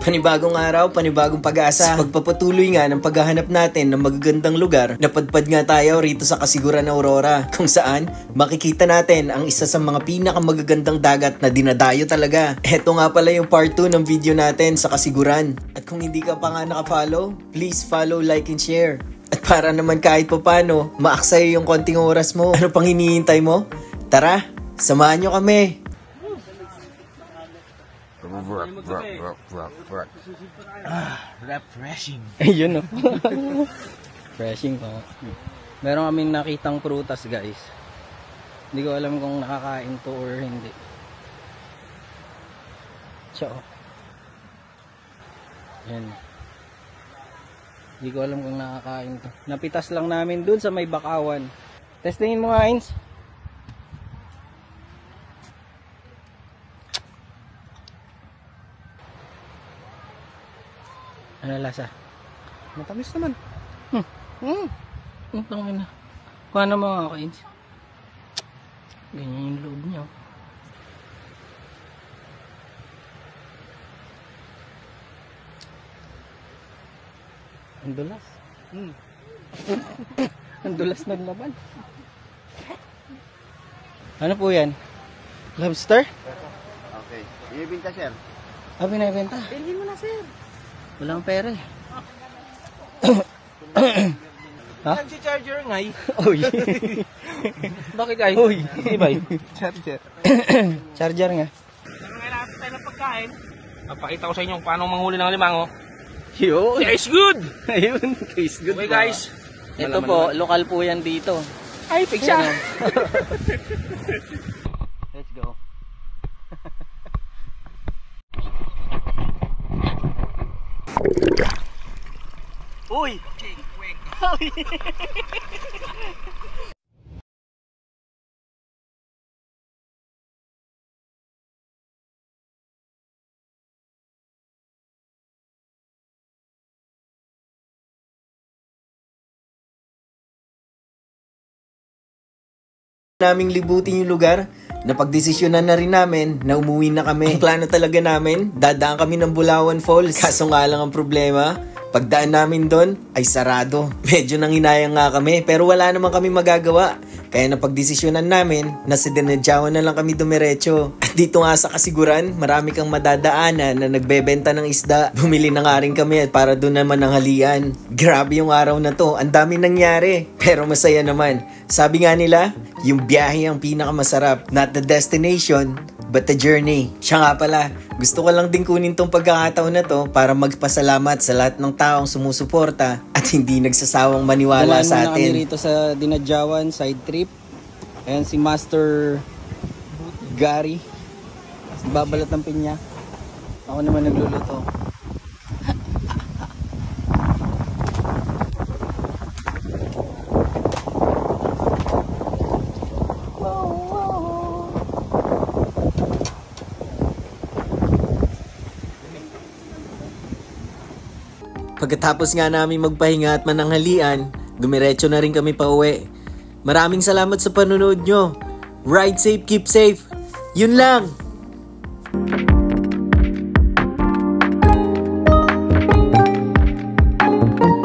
Panibagong araw, panibagong pag-asa. Sa pagpapatuloy nga ng paghahanap natin ng magagandang lugar, napadpad nga tayo rito sa Kasiguran, Aurora, kung saan makikita natin ang isa sa mga pinakamagagandang dagat na dinadayo talaga. Eto nga pala yung part 2 ng video natin sa Kasiguran. At kung hindi ka pa nga nakafollow, please follow, like, and share. At para naman kahit papano, maaksaya yung konting oras mo. Ano pang hinihintay mo? Tara, samahan nyo kami. Refreshing. Ayun, no. Refreshing pa. Meron kaming nakitang prutas, guys. Hindi ko alam kung nakakain to or hindi. So, yan. Hindi ko alam kung nakakain to. Napitas lang namin dun sa may bakawan. Testingin mo nga, Heinz. Ano lasa? Matamis naman. Tangin na. Kuha na mga kains. Ganyan yung loob niya. Ang dulas. Ang dulas ng laban. Ano po yan? Lobster? Okay. Ibibinta, sir. Ah, binibenta. Bilhin mo na, sir. Walang pera eh. Ha? Nag-charger ngay. Uy. Bakit ay? Uy. Ibay. Charger. Charger nga. Kailangan tayo ng pagkain. Papakita ko sa inyo kung paano manghuli ng limango. Yun. Taste good! Ayun. Taste good. Okay, guys. Ito po, lokal po yan dito. Ay, fix siya. Let's go. Uy! Naming libutin yung lugar, napagdesisyonan na rin namin na umuwi na kami. Ang plano talaga namin, dadaan kami ng Bulawan Falls. Kaso nga lang ang problema, pagdaan namin doon ay sarado. Medyo nanginayang nga kami pero wala naman kami magagawa. Kaya napagdesisyonan namin na sa Dinadjawan na lang kami dumiretso. At dito nga sa Kasiguran, marami kang madadaanan na nagbebenta ng isda. Bumili na nga rin kami at para doon naman ang halian. Grabe yung araw na to, ang dami nangyari. Pero masaya naman. Sabi nga nila, yung biyahe ang pinakamasarap. Not the destination, but the journey. Siya nga pala, gusto ko lang din kunin tong pagkakataon na to para magpasalamat sa lahat ng taong sumusuporta at hindi nagsasawang maniwala Dumaan sa muna kami atin. rito sa Dinadjawan side trip. Ayan si Master Gary. Babalat ng pinya. Ako naman nagluluto. Pagkatapos nga namin magpahinga at mananghalian, dumiretso na rin kami pa uwi. Maraming salamat sa panonood nyo. Ride safe, keep safe. Yun lang!